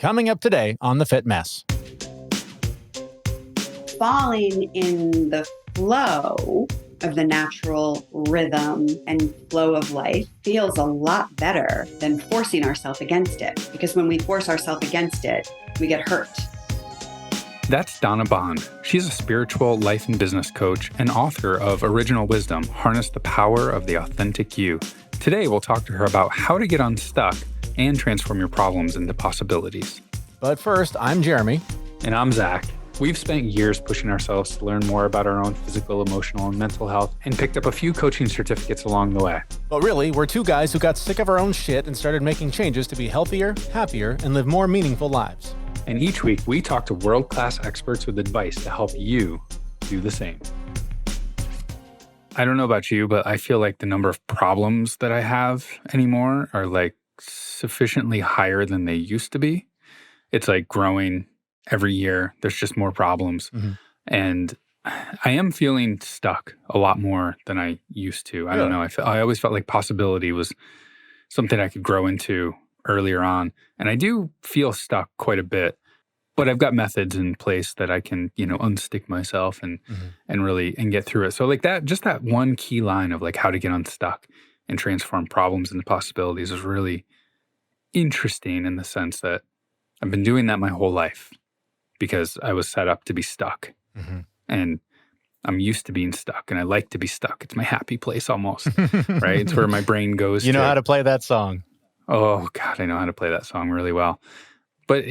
Coming up today on The Fit Mess. Falling in the flow of the natural rhythm and flow of life feels a lot better than forcing ourselves against it. Because when we force ourselves against it, we get hurt. That's Donna Bond. She's a spiritual life and business coach and author of Original Wisdom, Harness the Power of the Authentic You. Today, we'll talk to her about how to get unstuck and transform your problems into possibilities. But first, I'm Jeremy. And I'm Zach. We've spent years pushing ourselves to learn more about our own physical, emotional, and mental health and picked up a few coaching certificates along the way. But really, we're two guys who got sick of our own shit and started making changes to be healthier, happier, and live more meaningful lives. And each week, we talk to world-class experts with advice to help you do the same. I don't know about you, but I feel like the number of problems that I have anymore are like sufficiently higher than they used to be. It's like growing every year. There's just more problems. Mm-hmm. And I am feeling stuck a lot more than I used to. I don't know. I always felt like possibility was something I could grow into earlier on. And I do feel stuck quite a bit. But I've got methods in place that I can, unstick myself and really get through it. So like that, just that one key line of like how to get unstuck and transform problems into possibilities is really interesting in the sense that I've been doing that my whole life because I was set up to be stuck. Mm-hmm. And I'm used to being stuck and I like to be stuck. It's my happy place almost, right? It's where my brain goes. You know how to play that song. Oh God, I know how to play that song really well. But,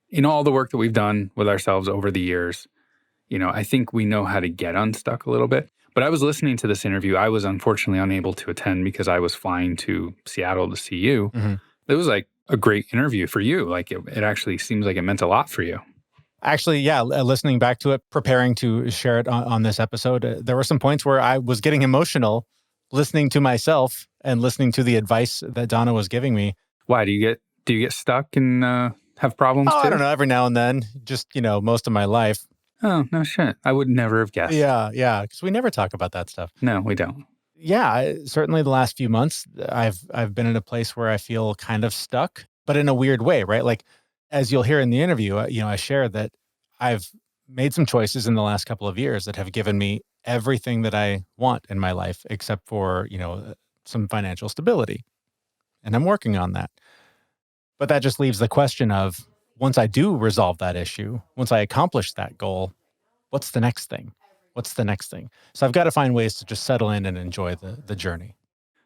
in all the work that we've done with ourselves over the years, I think we know how to get unstuck a little bit. But I was listening to this interview. I was unfortunately unable to attend because I was flying to Seattle to see you. Mm-hmm. It was like a great interview for you. Like it actually seems like it meant a lot for you. Actually, yeah, listening back to it, preparing to share it on this episode, there were some points where I was getting emotional listening to myself and listening to the advice that Donna was giving me. Why? Do you get stuck and have problems too? I don't know. Every now and then, just, most of my life. Oh, no shit. I would never have guessed. Yeah. Because we never talk about that stuff. No, we don't. Yeah, certainly the last few months, I've been in a place where I feel kind of stuck, but in a weird way, right? Like, as you'll hear in the interview, I share that I've made some choices in the last couple of years that have given me everything that I want in my life, except for, some financial stability. And I'm working on that. But that just leaves the question of, once I do resolve that issue, once I accomplish that goal, what's the next thing? What's the next thing? So I've got to find ways to just settle in and enjoy the journey.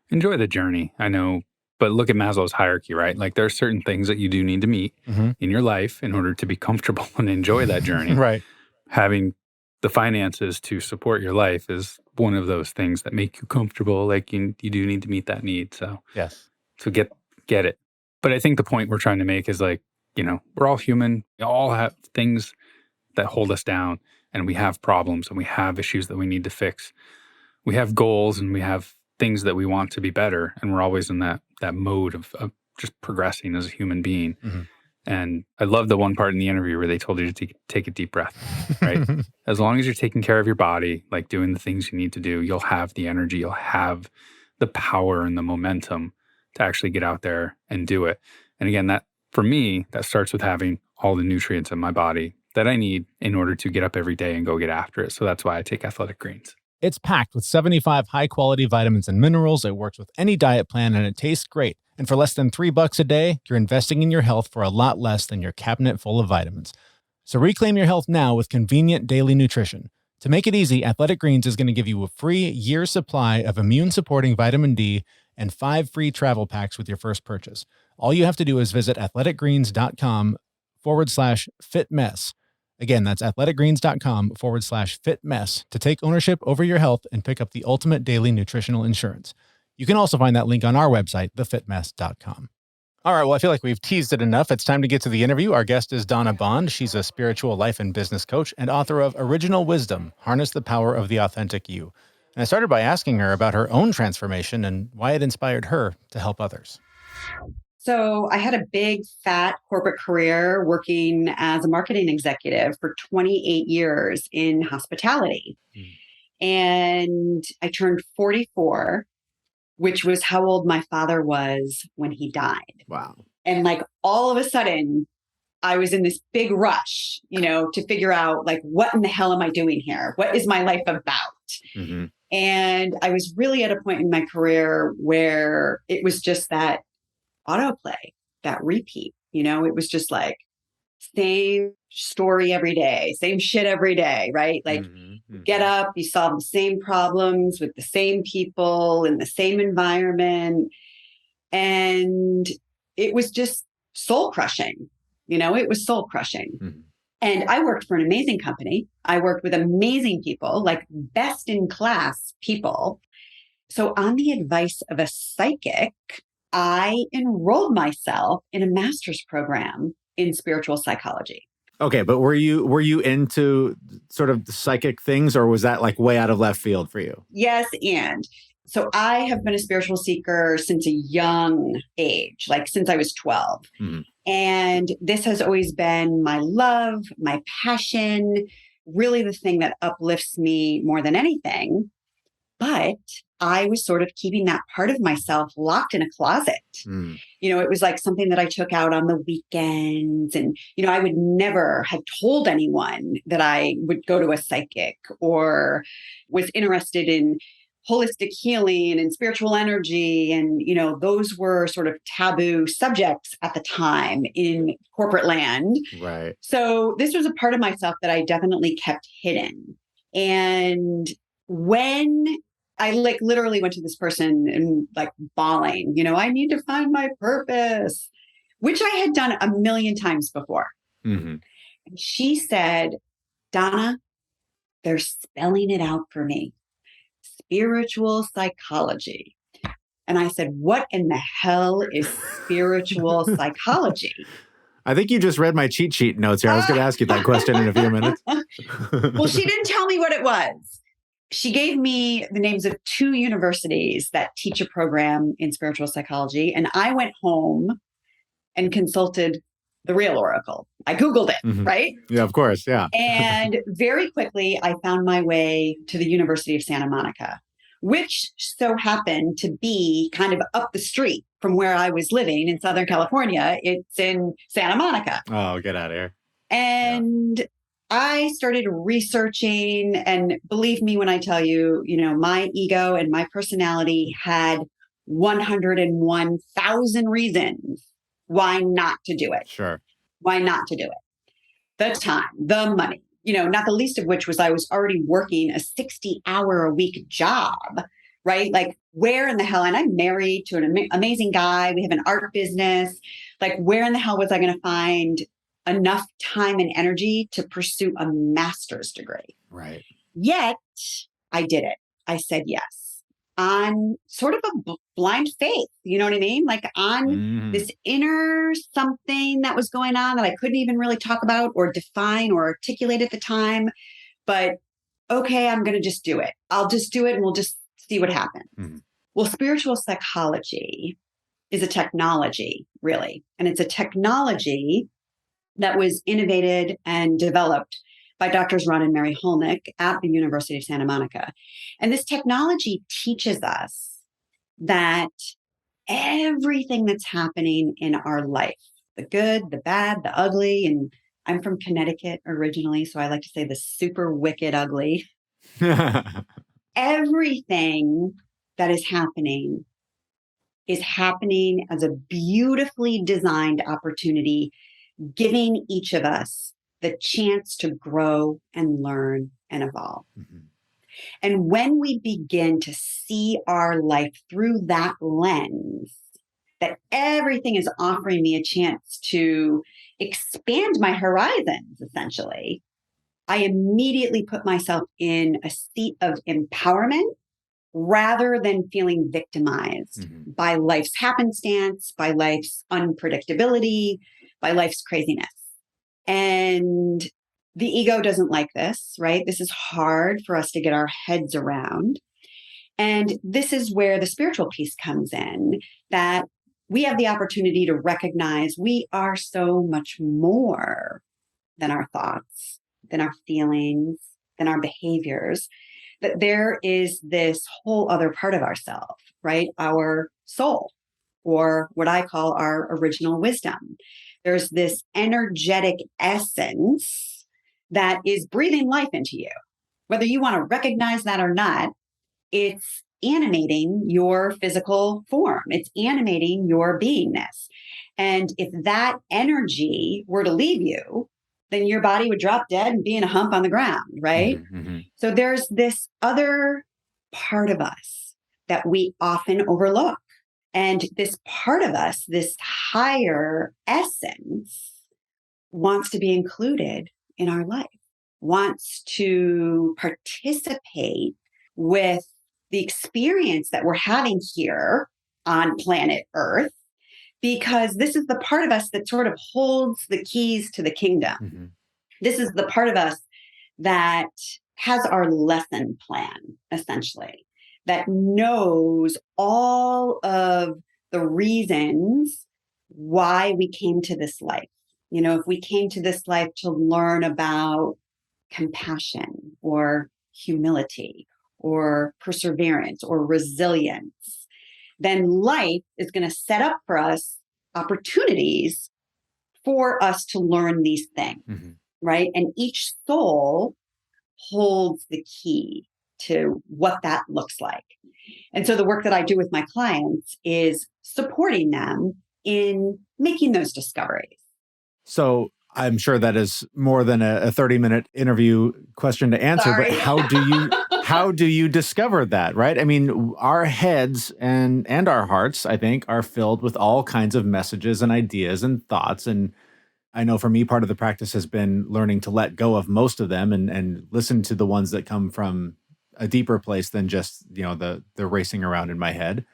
Enjoy the journey, I know. But look at Maslow's hierarchy, right? Like there are certain things that you do need to meet in your life in order to be comfortable and enjoy that journey. Right. Having the finances to support your life is one of those things that make you comfortable. Like you do need to meet that need. So yes. So get it. But I think the point we're trying to make is like, we're all human. We all have things that hold us down and we have problems and we have issues that we need to fix. We have goals and we have things that we want to be better. And we're always in that mode of just progressing as a human being. Mm-hmm. And I love the one part in the interview where they told you to take a deep breath, right? As long as you're taking care of your body, like doing the things you need to do, you'll have the energy, you'll have the power and the momentum to actually get out there and do it. And again, that for me, that starts with having all the nutrients in my body that I need in order to get up every day and go get after it. So that's why I take Athletic Greens. It's packed with 75 high-quality vitamins and minerals. It works with any diet plan, and it tastes great. And for less than $3 a day, you're investing in your health for a lot less than your cabinet full of vitamins. So reclaim your health now with convenient daily nutrition. To make it easy, Athletic Greens is going to give you a free year's supply of immune-supporting vitamin D and 5 free travel packs with your first purchase. All you have to do is visit athleticgreens.com/fitmess. Again, that's athleticgreens.com/fitmess to take ownership over your health and pick up the ultimate daily nutritional insurance. You can also find that link on our website, thefitmess.com. All right, well, I feel like we've teased it enough. It's time to get to the interview. Our guest is Donna Bond. She's a spiritual life and business coach and author of Original Wisdom, Harness the Power of the Authentic You. And I started by asking her about her own transformation and why it inspired her to help others. So I had a big, fat corporate career working as a marketing executive for 28 years in hospitality. And I turned 44, which was how old my father was when he died. Wow. And like all of a sudden, I was in this big rush, to figure out like, what in the hell am I doing here? What is my life about? Mm-hmm. And I was really at a point in my career where it was just that autoplay, that repeat, it was just like same story every day, same shit every day, right? Like get up, you solve the same problems with the same people in the same environment. And it was just soul crushing. It was soul crushing. Mm-hmm. And I worked for an amazing company. I worked with amazing people, like best in class people. So, on the advice of a psychic, I enrolled myself in a master's program in spiritual psychology. Okay, but were you into sort of the psychic things, or was that like way out of left field for you? Yes, and so I have been a spiritual seeker since a young age, like since I was 12. Mm-hmm. And this has always been my love, my passion, really the thing that uplifts me more than anything. But I was sort of keeping that part of myself locked in a closet. Mm. It was like something that I took out on the weekends. And, I would never have told anyone that I would go to a psychic or was interested in holistic healing and spiritual energy. And, those were sort of taboo subjects at the time in corporate land. Right. So this was a part of myself that I definitely kept hidden. And when I like literally went to this person and like bawling, I need to find my purpose, which I had done a million times before. Mm-hmm. And she said, Donna, they're spelling it out for me. Spiritual psychology. And I said, what in the hell is spiritual psychology? I think you just read my cheat sheet notes here. I was going to ask you that question in a few minutes. Well, she didn't tell me what it was. She gave me the names of 2 universities that teach a program in spiritual psychology. And I went home and consulted the real oracle. I Googled it, right? Yeah, of course. Yeah. And very quickly, I found my way to the University of Santa Monica, which so happened to be kind of up the street from where I was living in Southern California. It's in Santa Monica. Oh, get out of here. And I started researching, and believe me when I tell you, my ego and my personality had 101,000 reasons why not to do it. Sure. Why not to do it? The time, the money, not the least of which was I was already working a 60-hour-a-week job, right? Like where in the hell, and I'm married to an amazing guy. We have an art business. Like where in the hell was I going to find enough time and energy to pursue a master's degree? Right. Yet I did it. I said yes on sort of a blind faith. You know what I mean? Like on this inner something that was going on that I couldn't even really talk about or define or articulate at the time. But okay, I'm going to just do it. I'll just do it and we'll just see what happens. Well, spiritual psychology is a technology, really. And it's a technology that was innovated and developed by Doctors Ron and Mary Holnick at the University of Santa Monica. And this technology teaches us that everything that's happening in our life, the good, the bad, the ugly, and I'm from Connecticut originally, so I like to say the super wicked ugly. Everything that is happening as a beautifully designed opportunity, giving each of us the chance to grow and learn and evolve. And when we begin to see our life through that lens, that everything is offering me a chance to expand my horizons, essentially, I immediately put myself in a seat of empowerment rather than feeling victimized by life's happenstance, by life's unpredictability, by life's craziness. And the ego doesn't like this, right? This is hard for us to get our heads around. And this is where the spiritual piece comes in, that we have the opportunity to recognize we are so much more than our thoughts, than our feelings, than our behaviors, that there is this whole other part of ourselves, right? Our soul. or what I call our original wisdom. There's this energetic essence that is breathing life into you. Whether you want to recognize that or not, it's animating your physical form. It's animating your beingness. And if that energy were to leave you, then your body would drop dead and be in a hump on the ground, right? Mm-hmm. So there's this other part of us that we often overlook. And this part of us, this higher essence, wants to be included in our life, wants to participate with the experience that we're having here on planet Earth, because this is the part of us that sort of holds the keys to the kingdom. Mm-hmm. This is the part of us that has our lesson plan, essentially, that knows all of the reasons why we came to this life. You know, if we came to this life to learn about compassion or humility or perseverance or resilience, then life is going to set up for us opportunities for us to learn these things, Mm-hmm. right? And each soul holds the key to what that looks like. And so the work that I do with my clients is supporting them in making those discoveries. So I'm sure that is more than a 30-minute interview question to answer, Sorry. but how do you discover that, right? I mean, our heads and our hearts, I think, are filled with all kinds of messages and ideas and thoughts. And I know for me, part of the practice has been learning to let go of most of them and listen to the ones that come from a deeper place than just, you know, the racing around in my head.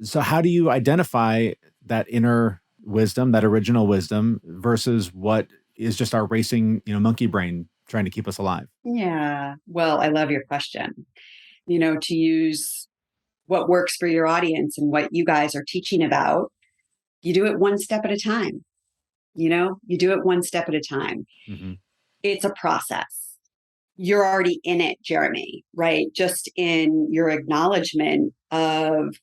So how do you identify that inner wisdom, that original wisdom versus what is just our racing, you know, monkey brain trying to keep us alive? Yeah. Well, I love your question. You know, to use what works for your audience and what you guys are teaching about, you do it one step at a time. You know, you do it one step at a time. Mm-hmm. It's a process. You're already in it, Jeremy, right? Just in your acknowledgement of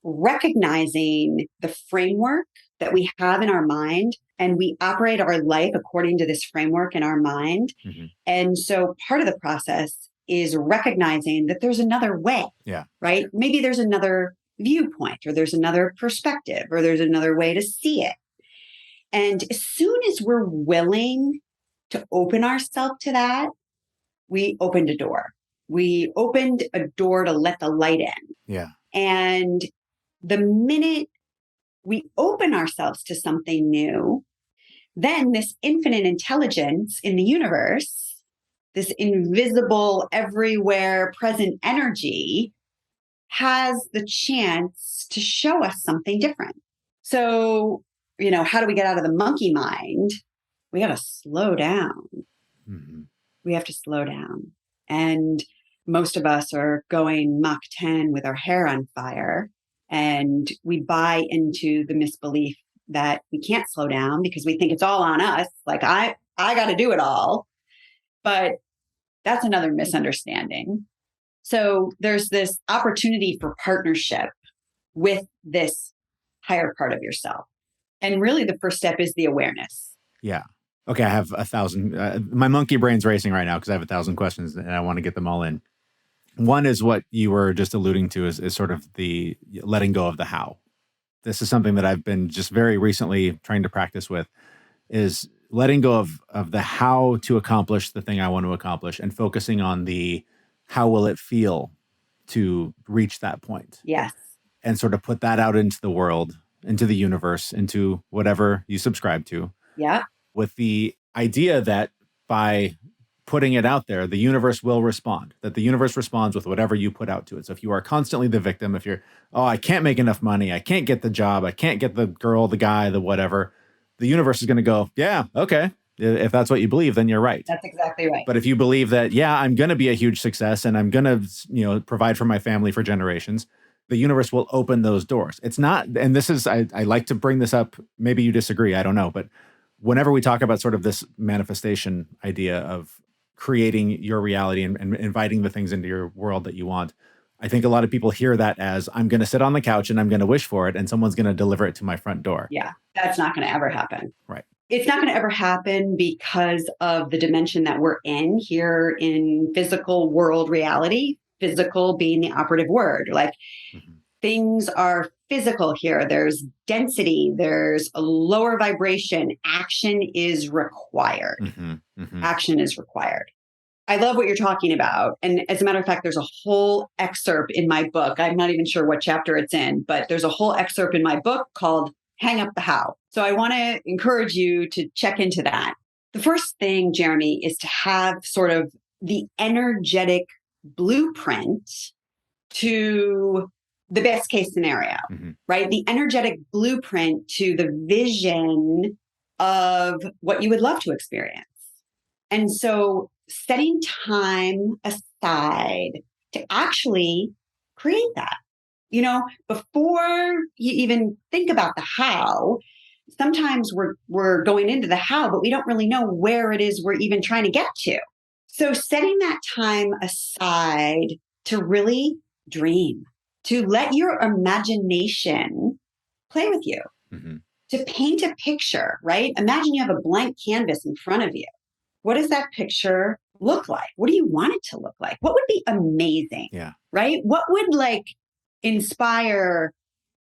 recognizing the framework that we have in our mind, and we operate our life according to this framework in our mind. Mm-hmm. And so part of the process is recognizing that there's another way, Yeah. right? Maybe there's another viewpoint, or there's another perspective, or there's another way to see it. And as soon as we're willing to open ourselves to that, we opened a door. We opened a door to let the light in. Yeah. And the minute we open ourselves to something new, then this infinite intelligence in the universe, this invisible, everywhere present energy, has the chance to show us something different. So, you know, how do we get out of the monkey mind? We got to slow down. Mm-hmm. We have to slow down. And most of us are going Mach 10 with our hair on fire. And we buy into the misbelief that we can't slow down because we think it's all on us. Like, I got to do it all. But that's another misunderstanding. So there's this opportunity for partnership with this higher part of yourself. And really the first step is the awareness. Yeah. Okay. I have 1,000, my monkey brain's racing right now because I have 1,000 questions and I want to get them all in. One is what you were just alluding to is sort of the letting go of the how. This is something that I've been just very recently trying to practice with, is letting go of the how to accomplish the thing I want to accomplish and focusing on the how will it feel to reach that point. Yes. And sort of put that out into the world, into the universe, into whatever you subscribe to. Yeah. With the idea that by putting it out there, the universe will respond, that the universe responds with whatever you put out to it. So if you are constantly the victim, if you're, oh, I can't make enough money, I can't get the job, I can't get the girl, the guy, the whatever, the universe is going to go, yeah, okay. If that's what you believe, then you're right. That's exactly right. But if you believe that, yeah, I'm going to be a huge success and I'm going to, provide for my family for generations, the universe will open those doors. It's not, and this is, I like to bring this up, maybe you disagree, I don't know, but whenever we talk about sort of this manifestation idea of creating your reality and inviting the things into your world that you want, I think a lot of people hear that as I'm going to sit on the couch and I'm going to wish for it and someone's going to deliver it to my front door. Yeah, that's not going to ever happen. Right. It's not going to ever happen because of the dimension that we're in here in physical world reality, physical being the operative word. Like things are physical here. There's density, there's a lower vibration. Action is required. Action is required. I love what you're talking about. And as a matter of fact, there's a whole excerpt in my book. I'm not even sure what chapter it's in, but there's a whole excerpt in my book called Hang Up the How. So I want to encourage you to check into that. The first thing, Jeremy, is to have sort of the energetic blueprint to the best case scenario, right? The energetic blueprint to the vision of what you would love to experience. And so setting time aside to actually create that, before you even think about the how, sometimes we're going into the how, but we don't really know where it is we're even trying to get to. So setting that time aside to really dream, to let your imagination play with you, to paint a picture, right? Imagine you have a blank canvas in front of you. What does that picture look like? What do you want it to look like? What would be amazing? Yeah. Right? What would inspire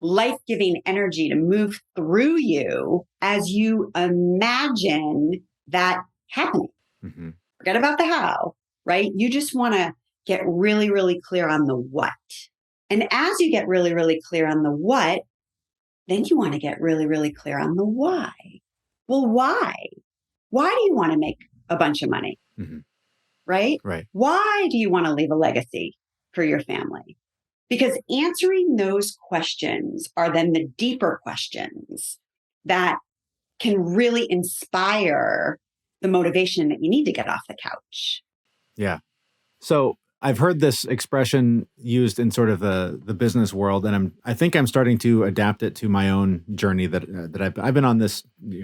life-giving energy to move through you as you imagine that happening? Forget about the how, right? You just want to get really, really clear on the what. And as you get really, really clear on the what, then you want to get really, really clear on the why. Well, why? Why do you want to make a bunch of money? Right? Right. Why do you want to leave a legacy for your family? Because answering those questions are then the deeper questions that can really inspire the motivation that you need to get off the couch. Yeah. So I've heard this expression used in sort of the business world, and I think I'm starting to adapt it to my own journey that I've been on this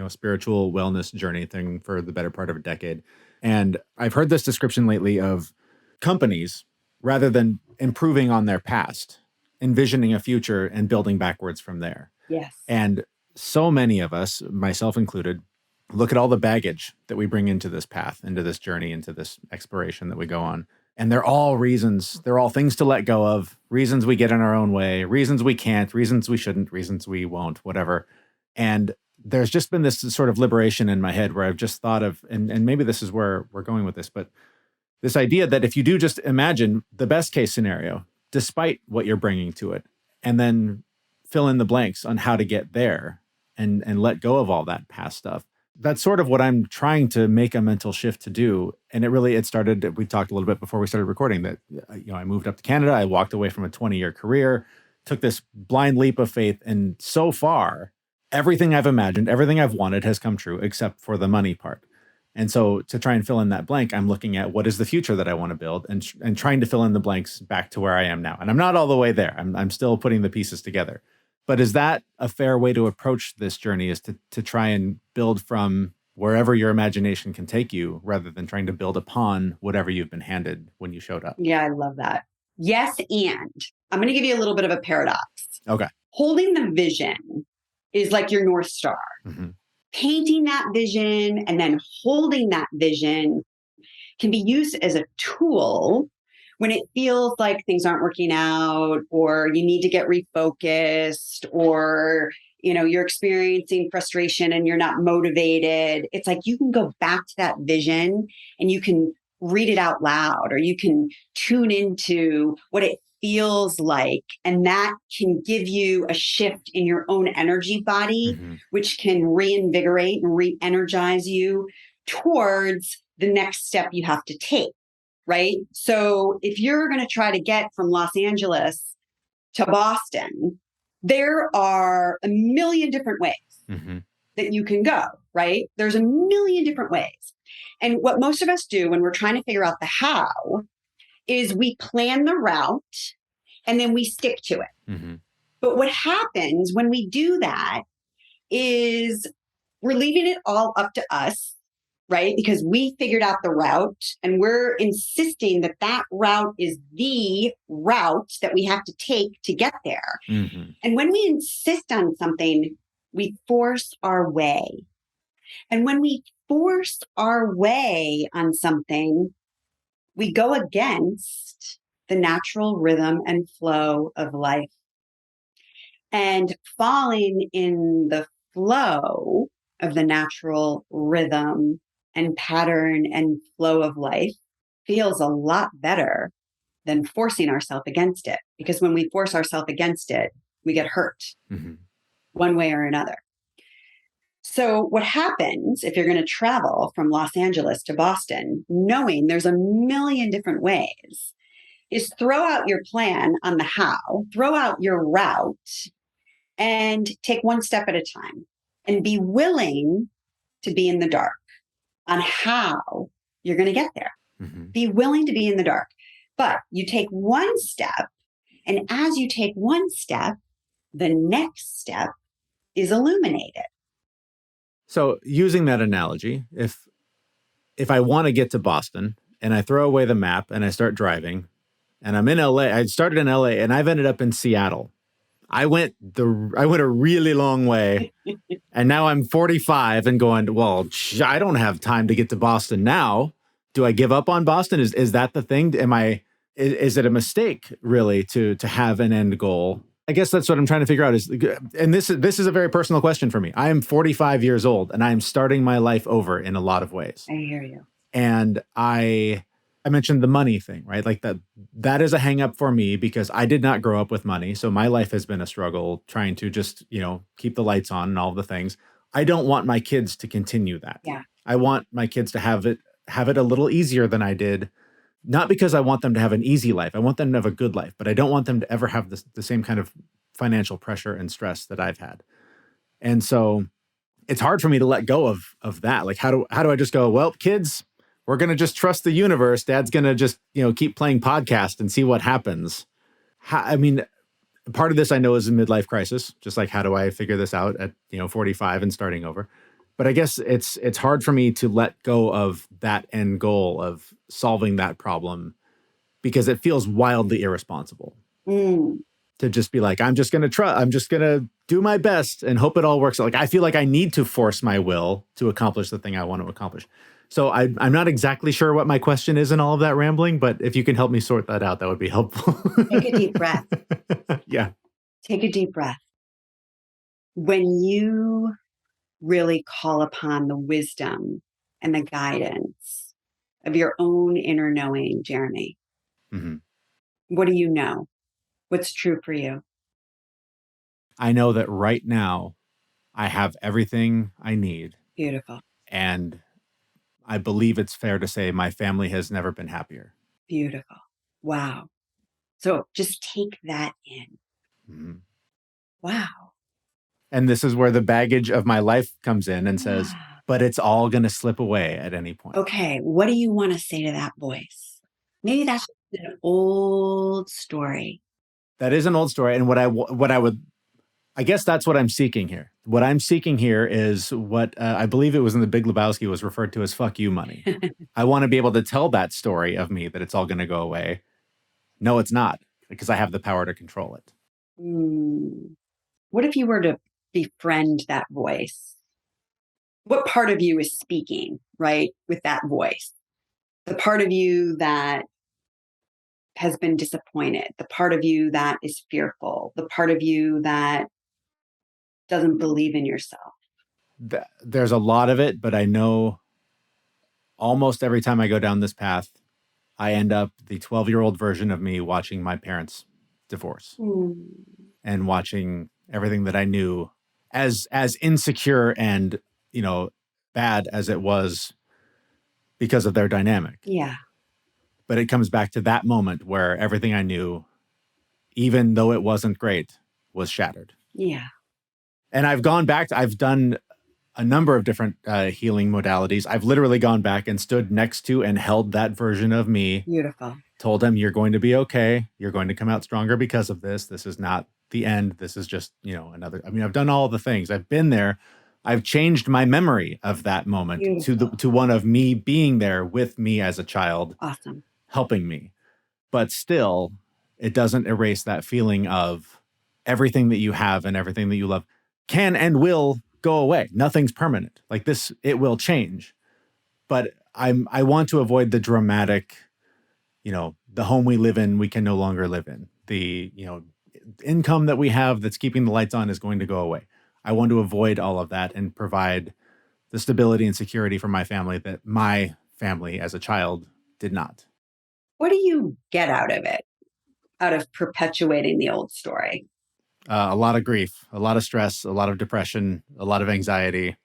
spiritual wellness journey thing for the better part of a decade, and I've heard this description lately of companies rather than improving on their past, envisioning a future and building backwards from there. Yes. And so many of us, myself included, look at all the baggage that we bring into this path, into this journey, into this exploration that we go on. And they're all reasons, they're all things to let go of, reasons we get in our own way, reasons we can't, reasons we shouldn't, reasons we won't, whatever. And there's just been this sort of liberation in my head where I've just thought of, and maybe this is where we're going with this, but this idea that if you do just imagine the best case scenario, despite what you're bringing to it, and then fill in the blanks on how to get there and let go of all that past stuff. That's sort of what I'm trying to make a mental shift to do. And it started, we talked a little bit before we started recording that, I moved up to Canada. I walked away from a 20-year career, took this blind leap of faith. And so far, everything I've imagined, everything I've wanted has come true, except for the money part. And so to try and fill in that blank, I'm looking at what is the future that I want to build and trying to fill in the blanks back to where I am now. And I'm not all the way there. I'm still putting the pieces together. But is that a fair way to approach this journey, is to try and build from wherever your imagination can take you rather than trying to build upon whatever you've been handed when you showed up? Yeah, I love that. Yes, and I'm going to give you a little bit of a paradox. Okay. Holding the vision is like your North Star. Painting that vision and then holding that vision can be used as a tool when it feels like things aren't working out, or you need to get refocused, or you're experiencing frustration and you're not motivated. It's like you can go back to that vision and you can read it out loud, or you can tune into what it feels like. And that can give you a shift in your own energy body, which can reinvigorate and re-energize you towards the next step you have to take, right? So if you're going to try to get from Los Angeles to Boston, there are a million different ways that you can go, right? There's a million different ways. And what most of us do when we're trying to figure out the how is we plan the route and then we stick to it. But what happens when we do that is we're leaving it all up to us, right? Because we figured out the route and we're insisting that that route is the route that we have to take to get there. Mm-hmm. And when we insist on something, we force our way. And when we force our way on something, we go against the natural rhythm and flow of life. And falling in the flow of the natural rhythm and pattern and flow of life feels a lot better than forcing ourselves against it. Because when we force ourselves against it, we get hurt one way or another. So what happens if you're going to travel from Los Angeles to Boston, knowing there's a million different ways, is throw out your plan on the how, throw out your route, and take one step at a time and be willing to be in the dark on how you're going to get there. Be willing to be in the dark. But you take one step, and as you take one step, the next step is illuminated. So using that analogy, if I want to get to Boston and I throw away the map and I start driving and I'm in LA, I started in LA and I've ended up in Seattle. I went a really long way and now I'm 45 and going, well, I don't have time to get to Boston now. Do I give up on Boston? Is that the thing? Is it a mistake really to have an end goal? I guess that's what I'm trying to figure out and this is a very personal question for me. I am 45 years old and I am starting my life over in a lot of ways. I hear you. And I mentioned the money thing, right? Like that is a hang up for me because I did not grow up with money. So my life has been a struggle trying to just, keep the lights on and all the things. I don't want my kids to continue that. Yeah. I want my kids to have it a little easier than I did. Not because I want them to have an easy life. I want them to have a good life, but I don't want them to ever have the same kind of financial pressure and stress that I've had. And so it's hard for me to let go of that. Like, how do I just go, well, kids, we're going to just trust the universe. Dad's going to just, keep playing podcast and see what happens. Part of this I know is a midlife crisis, just like, how do I figure this out at, 45 and starting over? But I guess it's hard for me to let go of that end goal of solving that problem because it feels wildly irresponsible to just be like, I'm just going to do my best and hope it all works out. Like, I feel like I need to force my will to accomplish the thing I want to accomplish. So I'm not exactly sure what my question is in all of that rambling, but if you can help me sort that out, that would be helpful. Take a deep breath. Yeah. Take a deep breath. When you really call upon the wisdom and the guidance of your own inner knowing, Jeremy, what do you know? What's true for you? I know that right now I have everything I need. Beautiful. And I believe it's fair to say my family has never been happier. Beautiful. Wow. So just take that in. Wow. And this is where the baggage of my life comes in and says, but it's all going to slip away at any point. Okay. What do you want to say to that voice? Maybe that's an old story. That is an old story. And I guess that's what I'm seeking here. What I'm seeking here is what I believe it was in The Big Lebowski was referred to as fuck you money. I want to be able to tell that story of me that it's all going to go away. No, it's not, because I have the power to control it. What if you were to befriend that voice? What part of you is speaking, right, with that voice? The part of you that has been disappointed, the part of you that is fearful, the part of you that doesn't believe in yourself. There's a lot of it, but I know almost every time I go down this path, I end up the 12-year-old version of me watching my parents divorce and watching everything that I knew as insecure and, bad as it was because of their dynamic. Yeah. But it comes back to that moment where everything I knew, even though it wasn't great, was shattered. Yeah. And I've done a number of different healing modalities. I've literally gone back and stood next to and held that version of me. Beautiful. Told him, you're going to be okay. You're going to come out stronger because of this. This is not the end. This is just, another. I've done all the things. I've been there, I've changed my memory of that moment Beautiful. to one of me being there with me as a child, Awesome. helping me. But still, it doesn't erase that feeling of everything that you have and everything that you love can and will go away. Nothing's permanent. Like this, it will change. But I want to avoid the dramatic, the home we live in, we can no longer live in. The, income that we have that's keeping the lights on is going to go away. I want to avoid all of that and provide the stability and security for my family that my family as a child did not. What do you get out of it, out of perpetuating the old story? A lot of grief, a lot of stress, a lot of depression, a lot of anxiety,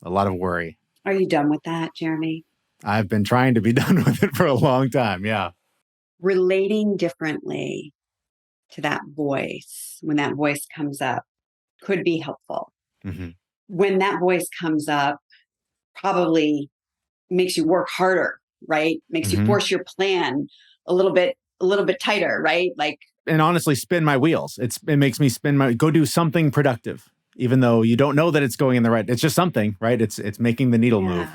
a lot of worry. Are you done with that, Jeremy? I've been trying to be done with it for a long time. Yeah. Relating differently to that voice, when that voice comes up, could be helpful. Mm-hmm. When that voice comes up, probably makes you work harder, right? Makes you force your plan a little bit tighter, right? Like, and honestly, spin my wheels. It makes me go do something productive, even though you don't know that it's going in the right. It's just something, right? It's making the needle move.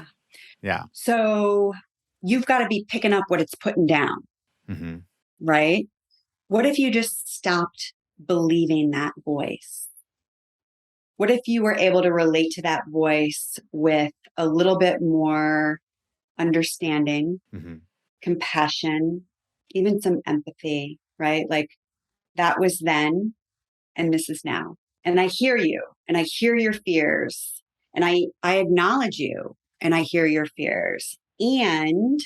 Yeah. So you've got to be picking up what it's putting down, right? What if you just stopped believing that voice? What if you were able to relate to that voice with a little bit more understanding, compassion, even some empathy, right? Like that was then and this is now. And I hear you and I hear your fears and I acknowledge you and I hear your fears and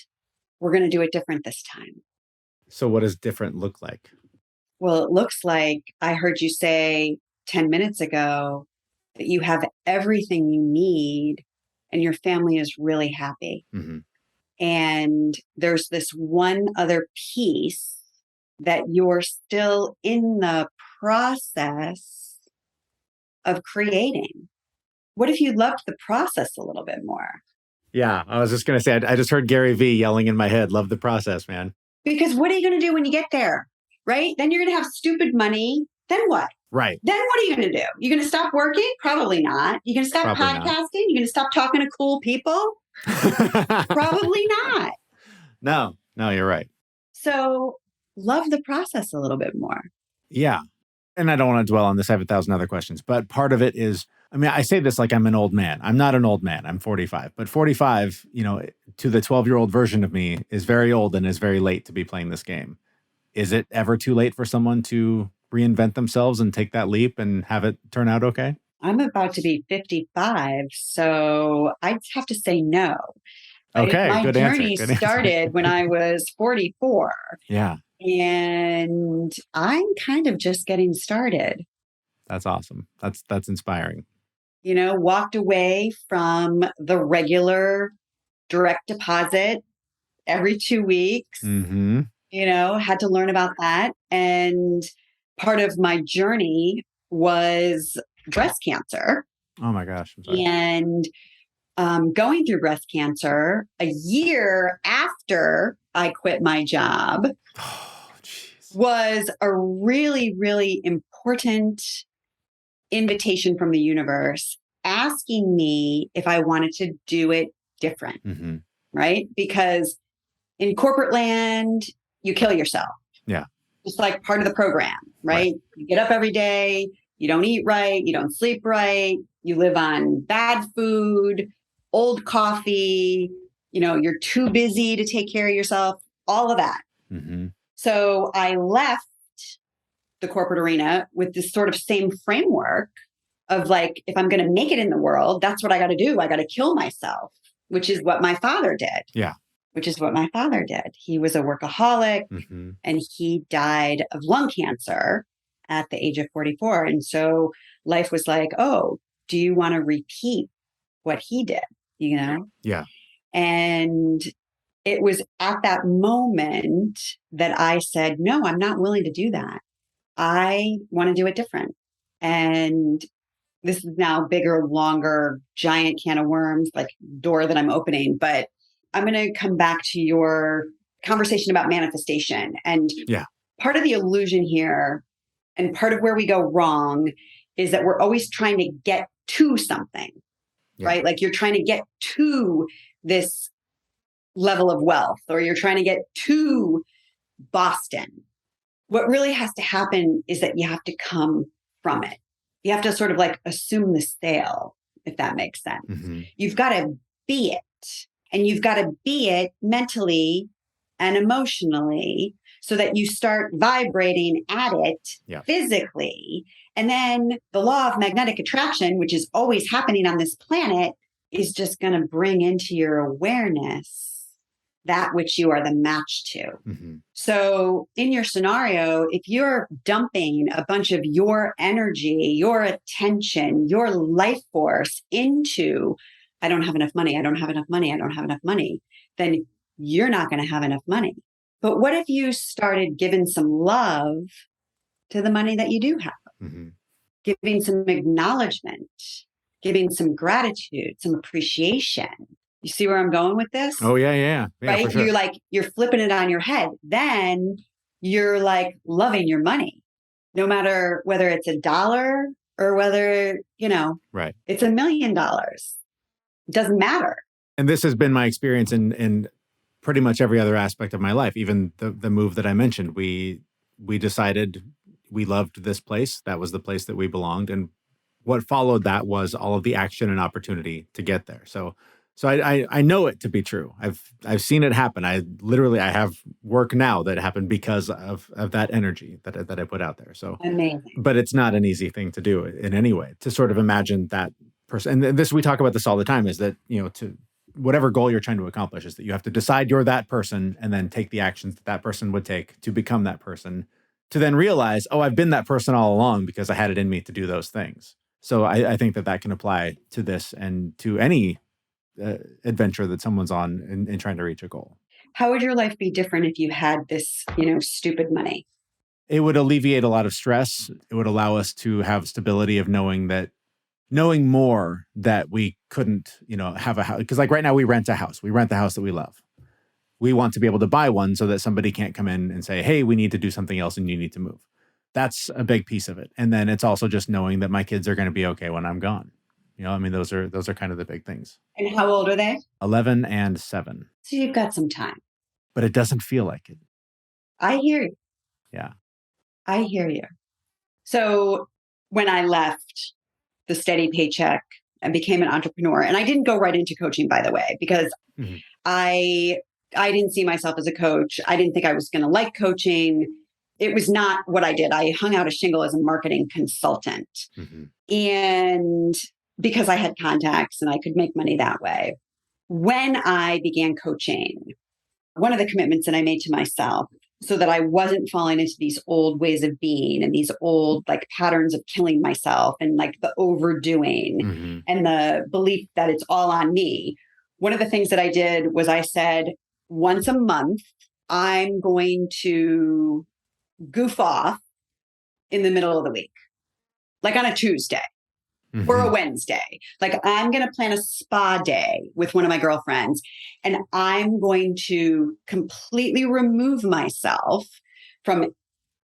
we're going to do it different this time. So what does different look like? Well, it looks like I heard you say 10 minutes ago that you have everything you need and your family is really happy. And there's this one other piece that you're still in the process of creating. What if you loved the process a little bit more? Yeah, I was just going to say, I just heard Gary Vee yelling in my head, love the process, man. Because what are you going to do when you get there? Right? Then you're going to have stupid money. Then what? Right. Then what are you going to do? You're going to stop working? Probably not. You're going to stop podcasting? You're going to stop talking to cool people? Probably not. No, you're right. So love the process a little bit more. Yeah. And I don't want to dwell on this. I have 1,000 other questions, but part of it is, I say this like I'm an old man. I'm not an old man. I'm 45, but 45, to the 12-year-old version of me is very old and is very late to be playing this game. Is it ever too late for someone to reinvent themselves and take that leap and have it turn out okay? I'm about to be 55, so I'd have to say no. Okay, my good journey answer. started when I was 44. Yeah. And I'm kind of just getting started. That's awesome. That's inspiring. Walked away from the regular direct deposit every 2 weeks. Had to learn about that. And part of my journey was breast cancer. Oh my gosh. I'm sorry. And going through breast cancer a year after I quit my job was a really, really important invitation from the universe asking me if I wanted to do it different, right? Because in corporate land, you kill yourself. Yeah. Just like part of the program, right? You get up every day, you don't eat right, you don't sleep right, you live on bad food, old coffee, you're too busy to take care of yourself, all of that. So I left the corporate arena with this sort of same framework of like, if I'm going to make it in the world, that's what I got to do. I got to kill myself, which is what my father did. Yeah. Which is what my father did. He was a workaholic and he died of lung cancer at the age of 44. And so life was like, oh, do you want to repeat what he did? Yeah. And it was at that moment that I said, no, I'm not willing to do that. I want to do it different. And this is now bigger, longer, giant can of worms, like door that I'm opening. But I'm going to come back to your conversation about manifestation. And part of the illusion here and part of where we go wrong is that we're always trying to get to something, right? Like you're trying to get to this level of wealth, or you're trying to get to Boston. What really has to happen is that you have to come from it. You have to sort of like assume the sail, if that makes sense. Mm-hmm. You've got to be it, and you've got to be it mentally and emotionally so that you start vibrating at it physically. And then the law of magnetic attraction, which is always happening on this planet, is just going to bring into your awareness that which you are the match to. Mm-hmm. So in your scenario, if you're dumping a bunch of your energy, your attention, your life force into, I don't have enough money, I don't have enough money, I don't have enough money, then you're not going to have enough money. But what if you started giving some love to the money that you do have? Mm-hmm. Giving some acknowledgement, giving some gratitude, some appreciation. You see where I'm going with this? Oh, yeah, right? For sure. You're flipping it on your head. Then you're like loving your money, no matter whether it's $1 or whether, Right. it's $1 million. It doesn't matter. And this has been my experience in pretty much every other aspect of my life. Even the move that I mentioned, we decided we loved this place. That was the place that we belonged. And what followed that was all of the action and opportunity to get there. So I know it to be true. I've seen it happen. I have work now that happened because of that energy that I put out there. So amazing. But it's not an easy thing to do in any way, to sort of imagine that person. And this, we talk about this all the time, is that, to whatever goal you're trying to accomplish, is that you have to decide you're that person and then take the actions that person would take to become that person, to then realize, oh, I've been that person all along because I had it in me to do those things. So I think that can apply to this and to any adventure that someone's on in trying to reach a goal. How would your life be different if you had this, stupid money? It would alleviate a lot of stress. It would allow us to have stability of knowing more that we couldn't, have a house. Because like right now we rent a house. We rent the house that we love. We want to be able to buy one so that somebody can't come in and say, hey, we need to do something else and you need to move. That's a big piece of it. And then it's also just knowing that my kids are going to be okay when I'm gone. Those are kind of the big things. And how old are they? 11 and 7. So you've got some time. But it doesn't feel like it. I hear you. Yeah. I hear you. So when I left the steady paycheck and became an entrepreneur, and I didn't go right into coaching, by the way, because Mm-hmm. I didn't see myself as a coach. I didn't think I was going to like coaching. It was not what I did. I hung out a shingle as a marketing consultant. Mm-hmm. And because I had contacts and I could make money that way. When I began coaching, one of the commitments that I made to myself so that I wasn't falling into these old ways of being and these old like patterns of killing myself and like the overdoing Mm-hmm. and the belief that it's all on me. One of the things that I did was I said, once a month, I'm going to goof off in the middle of the week, like on a Tuesday. Mm-hmm. Or a Wednesday. Like I'm going to plan a spa day with one of my girlfriends and I'm going to completely remove myself from,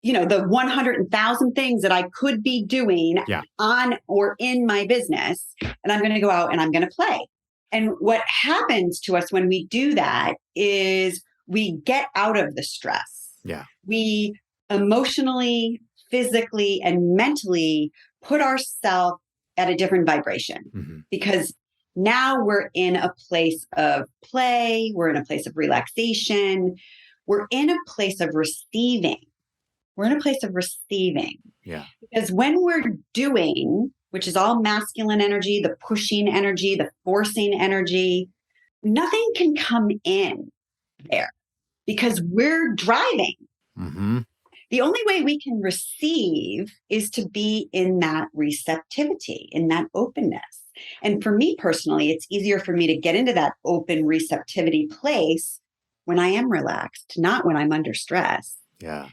the 100,000 things that I could be doing on or in my business. And I'm going to go out and I'm going to play. And what happens to us when we do that is we get out of the stress. Yeah. We emotionally, physically, and mentally put ourselves at a different vibration because now we're in a place of play. We're in a place of relaxation. We're in a place of receiving. Yeah. Because when we're doing, which is all masculine energy, the pushing energy, the forcing energy, nothing can come in there because we're driving. Mm-hmm. The only way we can receive is to be in that receptivity, in that openness. And for me personally, it's easier for me to get into that open receptivity place when I am relaxed, not when I'm under stress. Yeah.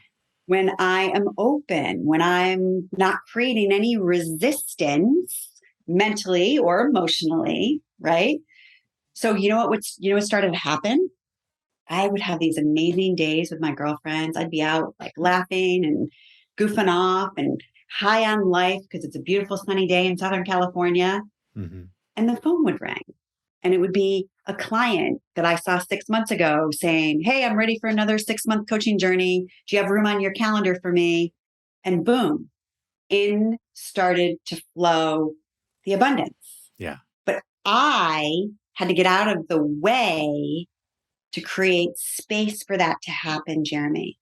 When I am open, when I'm not creating any resistance mentally or emotionally, right? So what started to happen? I would have these amazing days with my girlfriends. I'd be out like laughing and goofing off and high on life because it's a beautiful sunny day in Southern California. Mm-hmm. And the phone would ring. And it would be a client that I saw 6 months ago saying, hey, I'm ready for another 6-month coaching journey. Do you have room on your calendar for me? And boom, in started to flow the abundance. Yeah. But I had to get out of the way to create space for that to happen, Jeremy.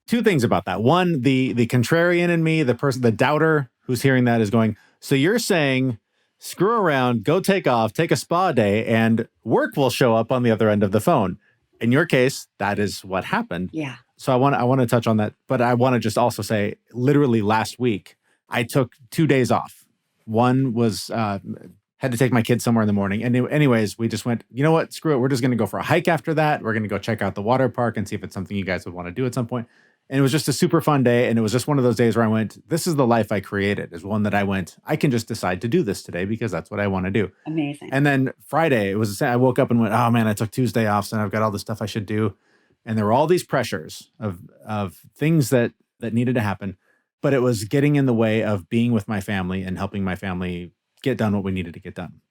Two things about that. One, the contrarian in me, the doubter who's hearing that is going, so you're saying screw around, go take off, take a spa day, and work will show up on the other end of the phone. In your case, that is what happened. Yeah. So I want to touch on that, but I want to just also say, literally last week, I took 2 days off. One was had to take my kids somewhere in the morning, and anyways, we just went, you know what, screw it, we're just going to go for a hike after that. We're going to go check out the water park and see if it's something you guys would want to do at some point. And it was just a super fun day. And it was just one of those days where I went, this is the life I created. Is one that I went, I can just decide to do this today because that's what I want to do. Amazing. And then Friday, I woke up and went, oh man, I took Tuesday off. So I've got all this stuff I should do. And there were all these pressures of things that needed to happen. But it was getting in the way of being with my family and helping my family get done what we needed to get done.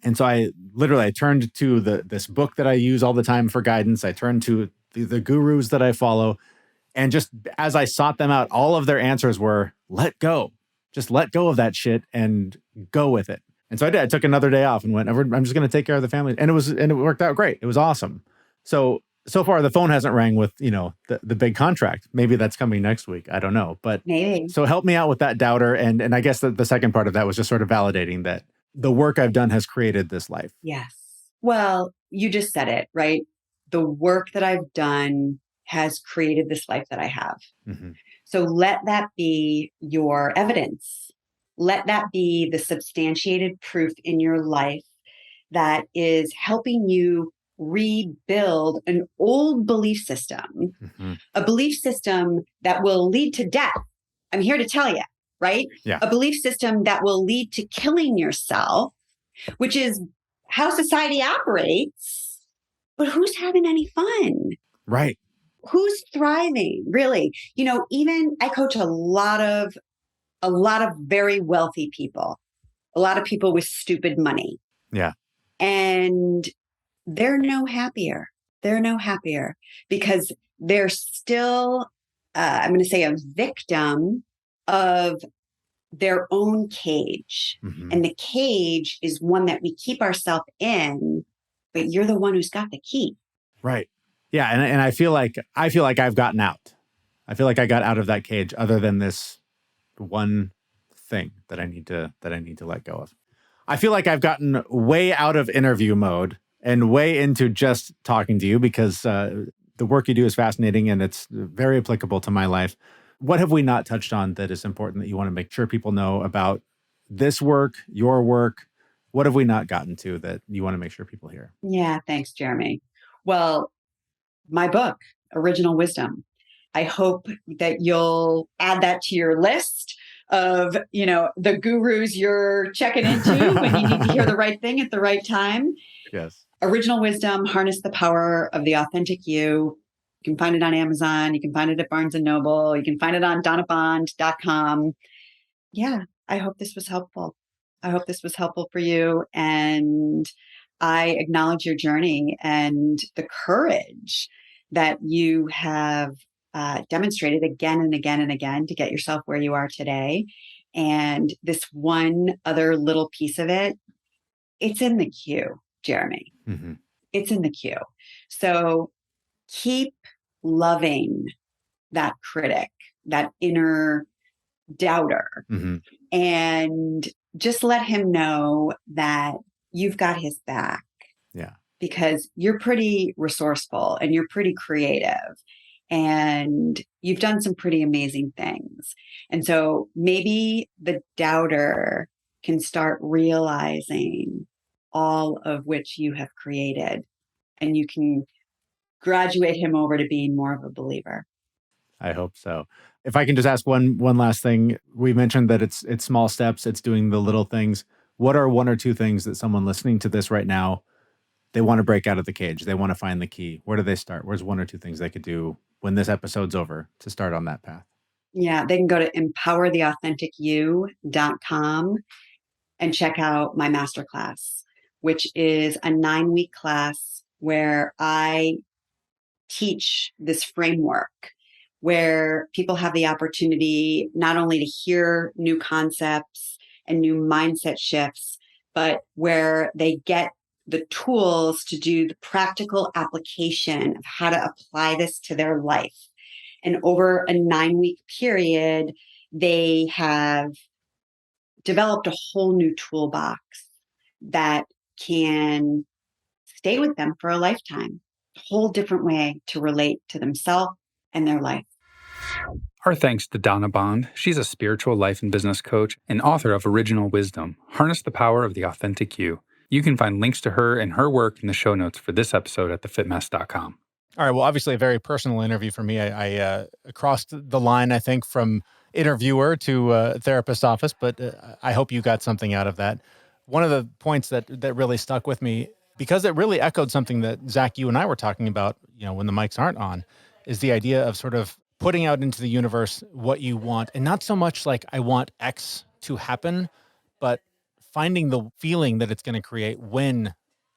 And so I turned to this book that I use all the time for guidance. I turned to the gurus that I follow. And just as I sought them out, all of their answers were, let go. Just let go of that shit and go with it. And so I did. I took another day off and went, I'm just going to take care of the family. And it worked out great. It was awesome. So far, the phone hasn't rang with, the big contract. Maybe that's coming next week. I don't know. But maybe. So help me out with that doubter. And I guess the second part of that was just sort of validating that the work I've done has created this life. Yes. Well, you just said it, right? The work that I've done has created this life that I have. Mm-hmm. So let that be your evidence. Let that be the substantiated proof in your life that is helping you rebuild an old belief system, mm-hmm. a belief system that will lead to death. I'm here to tell you, right? Yeah. A belief system that will lead to killing yourself, which is how society operates. But who's having any fun? Right. Who's thriving, really? Even I coach a lot of very wealthy people, a lot of people with stupid money. Yeah. And they're no happier. They're no happier because they're still, I'm going to say, a victim of their own cage. Mm-hmm. And the cage is one that we keep ourselves in, but you're the one who's got the key. Right. Yeah, and I feel like I've gotten out. I feel like I got out of that cage, other than this one thing that I need to let go of. I feel like I've gotten way out of interview mode and way into just talking to you because the work you do is fascinating and it's very applicable to my life. What have we not touched on that is important that you want to make sure people know about this work, your work? What have we not gotten to that you want to make sure people hear? Yeah, thanks, Jeremy. Well, my book, Original Wisdom. I hope that you'll add that to your list of, the gurus you're checking into when you need to hear the right thing at the right time. Yes. Original Wisdom, Harness the Power of the Authentic You. You can find it on Amazon. You can find it at Barnes & Noble. You can find it on donnabond.com. Yeah, I hope this was helpful. I hope this was helpful for you. And I acknowledge your journey and the courage that you have demonstrated again and again and again to get yourself where you are today. And this one other little piece of it, it's in the queue, Jeremy. Mm-hmm. It's in the queue. So keep loving that critic, that inner doubter, Mm-hmm. and just let him know that you've got his back. Yeah. Because you're pretty resourceful and you're pretty creative and you've done some pretty amazing things. And so maybe the doubter can start realizing all of which you have created, and you can graduate him over to being more of a believer. I hope so. If I can just ask one last thing. We mentioned that it's small steps, it's doing the little things. What are one or two things that someone listening to this right now, they want to break out of the cage, they want to find the key? Where do they start? Where's one or two things they could do when this episode's over to start on that path? Yeah, they can go to empowertheauthenticyou.com and check out my masterclass, which is a 9-week class where I teach this framework where people have the opportunity not only to hear new concepts and new mindset shifts, but where they get the tools to do the practical application of how to apply this to their life. And over a 9-week period, they have developed a whole new toolbox that can stay with them for a lifetime. A whole different way to relate to themselves and their life. Our thanks to Donna Bond. She's a spiritual life and business coach and author of Original Wisdom, Harness the Power of the Authentic You. You can find links to her and her work in the show notes for this episode at thefitmess.com. All right. Well, obviously a very personal interview for me. I crossed the line, I think, from interviewer to therapist's office, but I hope you got something out of that. One of the points that really stuck with me, because it really echoed something that Zach, you and I were talking about, when the mics aren't on, is the idea of sort of putting out into the universe what you want, and not so much like I want X to happen, but finding the feeling that it's going to create when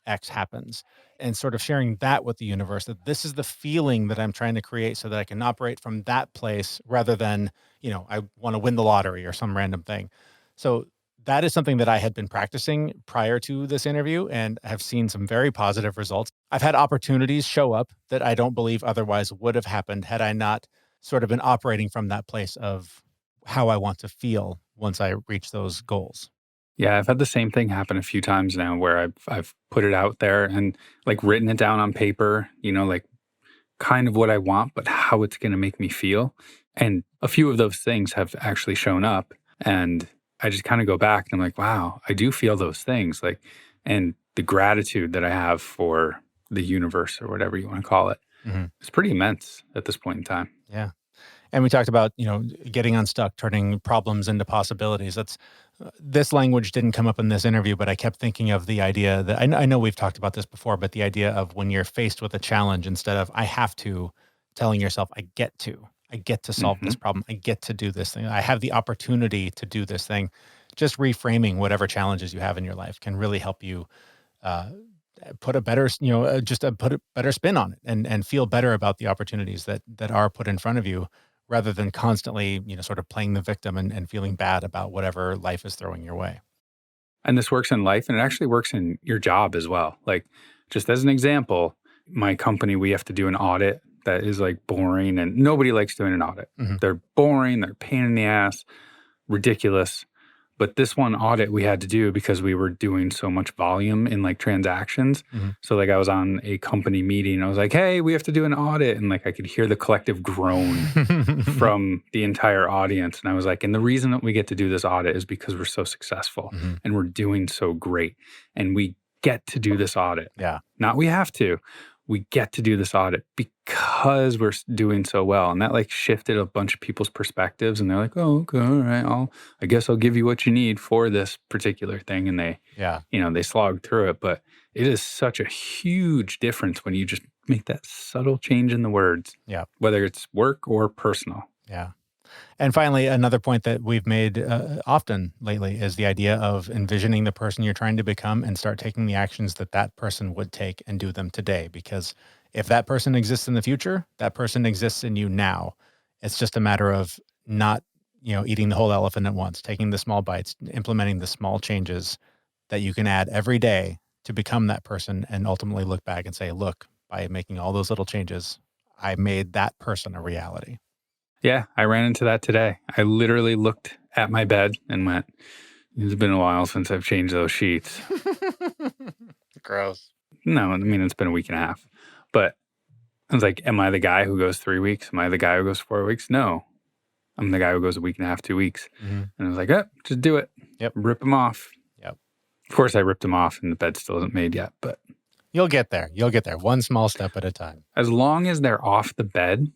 X happens, and sort of sharing that with the universe, that this is the feeling that I'm trying to create so that I can operate from that place rather than, I want to win the lottery or some random thing. So that is something that I had been practicing prior to this interview and have seen some very positive results. I've had opportunities show up that I don't believe otherwise would have happened had I not sort of been operating from that place of how I want to feel once I reach those goals. Yeah, I've had the same thing happen a few times now where I've put it out there and like written it down on paper, like kind of what I want, but how it's going to make me feel. And a few of those things have actually shown up, and I just kind of go back and I'm like, wow, I do feel those things, and the gratitude that I have for the universe or whatever you want to call it. Mm-hmm. It's pretty immense at this point in time. Yeah. And we talked about, getting unstuck, turning problems into possibilities. This language didn't come up in this interview, but I kept thinking of the idea that I know we've talked about this before, but the idea of when you're faced with a challenge, instead of I have to, telling yourself, I get to solve this problem. I get to do this thing. I have the opportunity to do this thing. Just reframing whatever challenges you have in your life can really help you put a better, put a better spin on it and feel better about the opportunities that are put in front of you, rather than constantly, sort of playing the victim and feeling bad about whatever life is throwing your way. And this works in life, and it actually works in your job as well. Like, just as an example, my company, we have to do an audit that is like boring, and nobody likes doing an audit. Mm-hmm. They're boring, they're a pain in the ass, ridiculous. But this one audit we had to do because we were doing so much volume in like transactions. Mm-hmm. So like I was on a company meeting. I was like, hey, we have to do an audit. And like I could hear the collective groan from the entire audience. And I was like, and the reason that we get to do this audit is because we're so successful and we're doing so great. And we get to do this audit. Yeah. Not we have to. We get to do this audit because we're doing so well. And that like shifted a bunch of people's perspectives. And they're like, oh, okay, all right. I guess I'll give you what you need for this particular thing. And they, they slog through it. But it is such a huge difference when you just make that subtle change in the words. Yeah. Whether it's work or personal. Yeah. And finally, another point that we've made often lately is the idea of envisioning the person you're trying to become and start taking the actions that person would take and do them today. Because if that person exists in the future, that person exists in you now. It's just a matter of not, eating the whole elephant at once, taking the small bites, implementing the small changes that you can add every day to become that person, and ultimately look back and say, look, by making all those little changes, I made that person a reality. Yeah, I ran into that today. I literally looked at my bed and went, it's been a while since I've changed those sheets. Gross. No, I mean, it's been a week and a half. But I was like, am I the guy who goes 3 weeks? Am I the guy who goes 4 weeks? No. I'm the guy who goes a week and a half, 2 weeks. Mm-hmm. And I was like, just do it. Yep. Rip them off. Yep. Of course, I ripped them off and the bed still isn't made yet. But you'll get there. You'll get there. One small step at a time. As long as they're off the bed,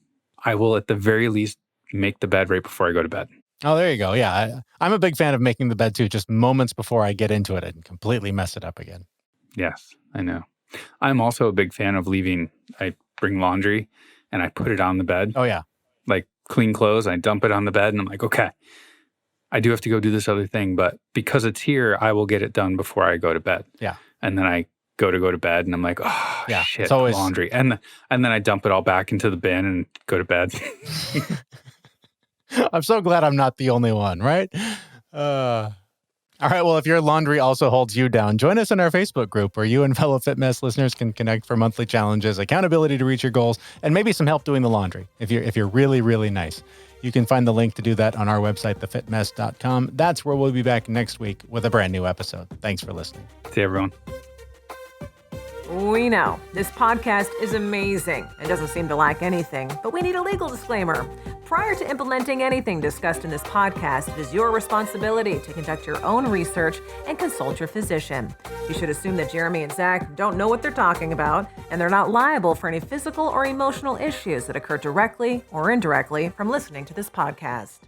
I will at the very least make the bed right before I go to bed. Oh, there you go. Yeah. I'm a big fan of making the bed too, just moments before I get into it and completely mess it up again. Yes, I know. I'm also a big fan of I bring laundry and I put it on the bed. Oh, yeah. Like clean clothes. I dump it on the bed and I'm like, okay, I do have to go do this other thing, but because it's here, I will get it done before I go to bed. Yeah. And then I go to bed and I'm like, oh, Yeah, shit, it's always laundry. And then I dump it all back into the bin and go to bed. I'm so glad I'm not the only one, right? All right, well, if your laundry also holds you down, join us in our Facebook group where you and fellow Fit Mess listeners can connect for monthly challenges, accountability to reach your goals, and maybe some help doing the laundry if you're really, really nice. You can find the link to do that on our website, thefitmess.com. That's where we'll be back next week with a brand new episode. Thanks for listening. See you, everyone. We know this podcast is amazing and doesn't seem to lack anything, but we need a legal disclaimer. Prior to implementing anything discussed in this podcast, it is your responsibility to conduct your own research and consult your physician. You should assume that Jeremy and Zach don't know what they're talking about, and they're not liable for any physical or emotional issues that occur directly or indirectly from listening to this podcast.